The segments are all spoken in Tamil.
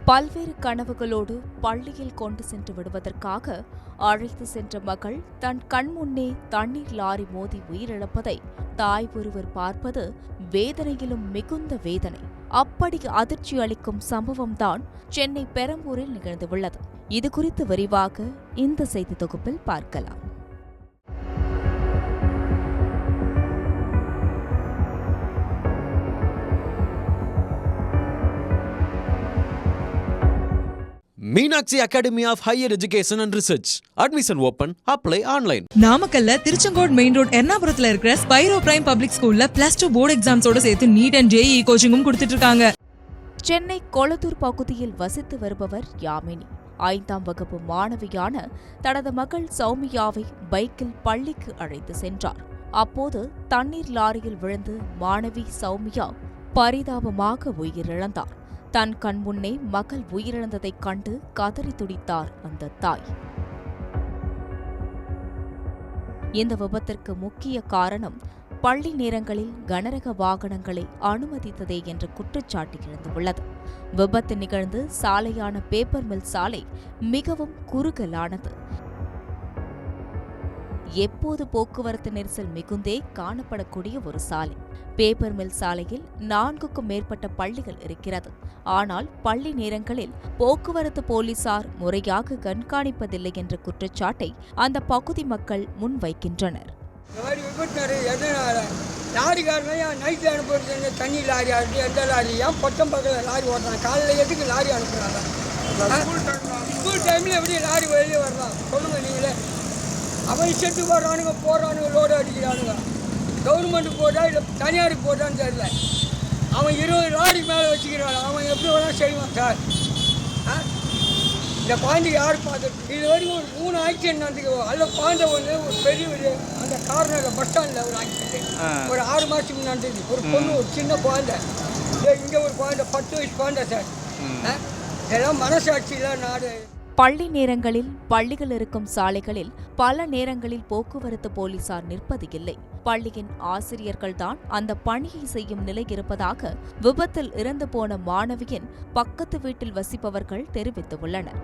பல்வேறு கனவுகளோடு பள்ளியில் கொண்டு சென்று விடுவதற்காக அழைத்து சென்ற மகள் தன் கண்முன்னே தண்ணீர் லாரி மோதி உயிரிழப்பதை தாய் ஒருவர் பார்ப்பது வேதனையிலும் மிகுந்த வேதனை. அப்படி அதிர்ச்சி அளிக்கும் சம்பவம்தான் சென்னை பெரம்பூரில் நிகழ்ந்துள்ளது. இதுகுறித்து விரிவாக இந்த செய்தி தொகுப்பில் பார்க்கலாம். Meenakshi academy of higher education and research. Admission open. Apply online. நாமக்கல்ல திருச்செங்கோடு மெயின் ரோட் எர்ணாபுரத்துல இருக்கிற ஸ்பைரோ பிரைம் பப்ளிக் ஸ்கூல்ல +2 போர்டு எக்ஸாம்ஸோட சேர்த்து நீட் அண்ட் JEE கோச்சிங்கும் கொடுத்துட்டு இருக்காங்க. சென்னை கொளத்தூர் பகுதியில் வசித்து வருபவர் யாமினி. 5ஆம் வகுப்பு மாணவியான தனது மகள் சௌமியாவை பைக்கில் பள்ளிக்கு அழைத்து சென்றார். அப்போது தண்ணீர் லாரியில் விழுந்து மாணவி சௌமியா பரிதாபமாக உயிரிழந்தார். தன் கண்முன்னே மகள் உயிரிழந்ததைக் கண்டு கதறி துடித்தார் அந்த தாய். இந்த விபத்திற்கு முக்கிய காரணம் பள்ளி நேரங்களில் கனரக வாகனங்களை அனுமதித்ததே என்ற குற்றச்சாட்டு எழுந்துள்ளது. விபத்து நிகழ்ந்து சாலையான பேப்பர் மில் சாலை மிகவும் குறுகலானது. எப்போது போக்குவரத்து நெரிசல் மிகுந்தே காணப்படக்கூடிய ஒரு சாலை. பேப்பர் மில் சாலையில் 4க்கும் மேற்பட்ட பள்ளிகள் இருக்கிறது. ஆனால் பள்ளி நேரங்களில் போக்குவரத்து போலீசார் முறையாக கண்காணிப்பதில்லை என்ற குற்றச்சாட்டை அந்த பகுதி மக்கள் முன்வைக்கின்றனர். நைட்டில் அனுப்புறது தண்ணி லாரி ஆகுது, எந்த லாரி ஏன் பக்கம் பக்கத்தில் லாரி ஓட்டுறாங்க? காலையில் எதுக்கு லாரி அனுப்புகிறாங்க? ஸ்கூல் டைமில் எப்படி லாரி வெளியே வரலாம் சொல்லுங்க நீங்களே. அவன் இஷ்டத்துக்கு வர்றானுங்க, போடுறானுங்க, லோடு அடிக்கிறானுங்க. கவர்மெண்ட்டுக்கு போட்டா இல்லை தனியாருக்கு போட்டான்னு தெரியல. அவன் 20 லாரி மேலே வச்சுக்கிறான். அவன் எப்படி வேணாலும் செய்வான் சார். இந்த பாண்டி யார் பார்த்துட்டு இது வரைக்கும் ஒரு 3 ஆக்சிடென்ட் நடந்துக்கு. அதில் பாண்ட ஒன்று ஒரு பெரிய ஒரு அந்த கார்னர் பஸ் ஸ்டாண்டில் ஒரு ஆக்சிடென்ட் ஒரு 6 மாதத்துக்கு நடந்துச்சு. ஒரு பொண்ணு, ஒரு சின்ன குழந்தை, இங்கே ஒரு குழந்தை 10 வயசு குழந்தை சார். இதெல்லாம் மனசாட்சியில் நாடு. பள்ளி நேரங்களில் பள்ளிகள் இருக்கும் சாலைகளில் பல நேரங்களில் போக்குவரத்து போலீசார் நிற்பது இல்லை. பள்ளியின் ஆசிரியர்கள்தான் அந்த பணியை செய்யும் நிலை இருப்பதாக விபத்தில் இறந்து போன மாணவியின் பக்கத்து வீட்டில் வசிப்பவர்கள் தெரிவித்துள்ளனர்.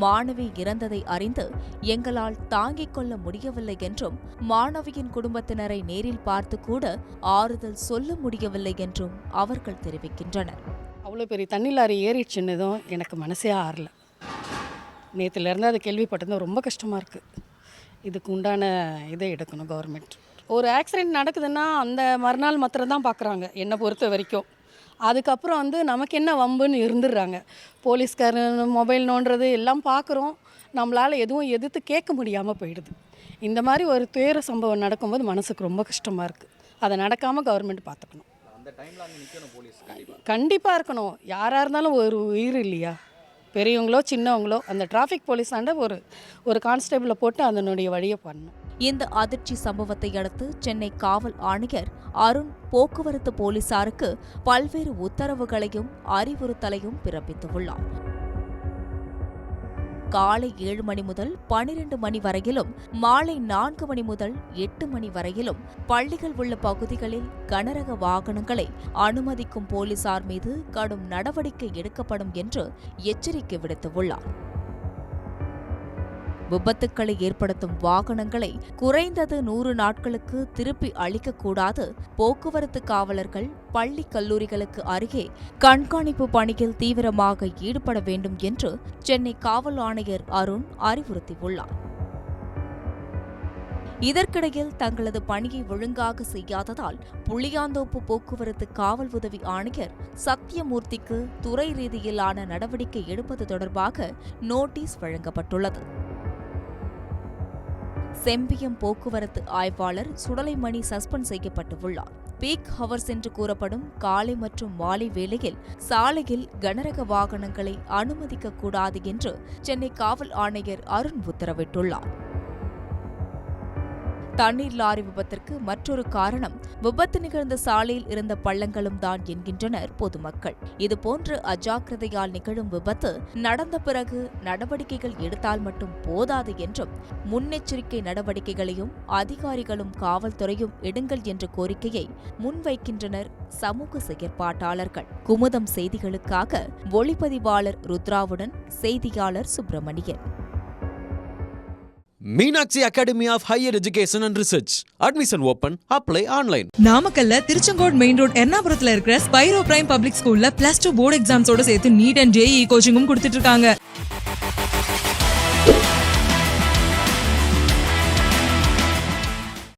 மாணவி இறந்ததை அறிந்து எங்களால் தாங்கிக் கொள்ள முடியவில்லை என்றும், மாணவியின் குடும்பத்தினரை நேரில் பார்த்து கூட ஆறுதல் சொல்ல முடியவில்லை என்றும் அவர்கள் தெரிவிக்கின்றனர். அவ்வளோ பெரிய தண்ணி லாரி ஏறிடுச்சுன்னதும் எனக்கு மனசே ஆறல. நேற்றுலேருந்து அதை கேள்விப்பட்டதும் ரொம்ப கஷ்டமாக இருக்குது. இதுக்கு உண்டான இதை எடுக்கணும் கவர்மெண்ட். ஒரு ஆக்சிடெண்ட் நடக்குதுன்னா அந்த மறுநாள் மாத்திரம் தான் பார்க்குறாங்க என்னை பொறுத்த வரைக்கும். அதுக்கப்புறம் நமக்கு என்ன வம்புன்னு இருந்துடுறாங்க. போலீஸ்காரன் மொபைல் நோண்டுறது எல்லாம் பார்க்குறோம். நம்மளால் எதுவும் எதிர்த்து கேட்க முடியாமல் போயிடுது. இந்த மாதிரி ஒரு துயர சம்பவம் நடக்கும்போது மனசுக்கு ரொம்ப கஷ்டமாக இருக்குது. அதை நடக்காமல் கவர்மெண்ட் பார்த்துக்கணும். கண்டிப்பாக இருக்கணும். யாராக இருந்தாலும் ஒரு உயிர் இல்லையா? பெரியவங்களோ சின்னவங்களோ அந்த டிராஃபிக் போலீஸாண்ட ஒரு கான்ஸ்டபிளை போட்டு அதனுடைய வழியை பண்ணணும். இந்த அதிர்ச்சி சம்பவத்தை அடுத்து சென்னை காவல் ஆணையர் அருண் போக்குவரத்து போலீசாருக்கு பல்வேறு உத்தரவுகளையும் அறிவுறுத்தலையும் பிறப்பித்துள்ளார். காலை 7 மணி முதல் 12 மணி வரையிலும், மாலை 4 மணி முதல் 8 மணி வரையிலும் பள்ளிகள் உள்ள பகுதிகளில் கனரக வாகனங்களை அனுமதிக்கும் போலீசார் மீது கடும் நடவடிக்கை எடுக்கப்படும் என்று எச்சரிக்கை விடுத்துள்ளார். விபத்துக்களை ஏற்படுத்தும் வாகனங்களை குறைந்தது 100 நாட்களுக்கு திருப்பி அளிக்கக்கூடாது. போக்குவரத்து காவலர்கள் பள்ளி கல்லூரிகளுக்கு அருகே கண்காணிப்பு பணியில் தீவிரமாக ஈடுபட வேண்டும் என்று சென்னை காவல் ஆணையர் அருண் அறிவுறுத்தியுள்ளார். இதற்கிடையில் தங்களது பணியை ஒழுங்காக செய்யாததால் புளியாந்தோப்பு போக்குவரத்து காவல் உதவி ஆணையர் சத்தியமூர்த்திக்கு துறை ரீதியிலான நடவடிக்கை எடுப்பது தொடர்பாக நோட்டீஸ் வழங்கப்பட்டுள்ளது. செம்பியம் போக்குவரத்து ஆய்வாளர் சுடலைமணி சஸ்பெண்ட் செய்யப்பட்டுள்ளார். பீக் ஹவர்ஸ் என்று கூறப்படும் காலை மற்றும் மாலை வேளையில் சாலையில் கனரக வாகனங்களை அனுமதிக்கக்கூடாது என்று சென்னை காவல் ஆணையர் அருண் உத்தரவிட்டுள்ளார். தண்ணீர் லாரி விபத்திற்கு மற்றொரு காரணம் விபத்து நிகழ்ந்த சாலையில் இருந்த பள்ளங்களும் தான் என்கின்றனர் பொதுமக்கள். இதுபோன்று அஜாக்கிரதையால் நிகழும் விபத்து நடந்த பிறகு நடவடிக்கைகள் எடுத்தால் மட்டும் போதாது என்றும் முன்னெச்சரிக்கை நடவடிக்கைகளையும் அதிகாரிகளும் காவல்துறையும் எடுங்கள் என்ற கோரிக்கையை முன்வைக்கின்றனர் சமூக செயற்பாட்டாளர்கள். குமுதம் செய்திகளுக்காக ஒளிப்பதிவாளர் ருத்ராவுடன் செய்தியாளர் Subramanian. Meenakshi Academy of Higher Education and Research. Admission open. Apply online. நாமக்கல்ல திருச்செங்கோடு மெயின் ரோட் எர்ணாபுரத்துல இருக்கிற ஸ்பைரோ பிரைம் பப்ளிக் ஸ்கூல்ல +2 போர்டு எக்ஸாம்ஸோட சேர்த்து நீட் அண்ட் JEE கோச்சிங்கும் கொடுத்துட்டு இருக்காங்க.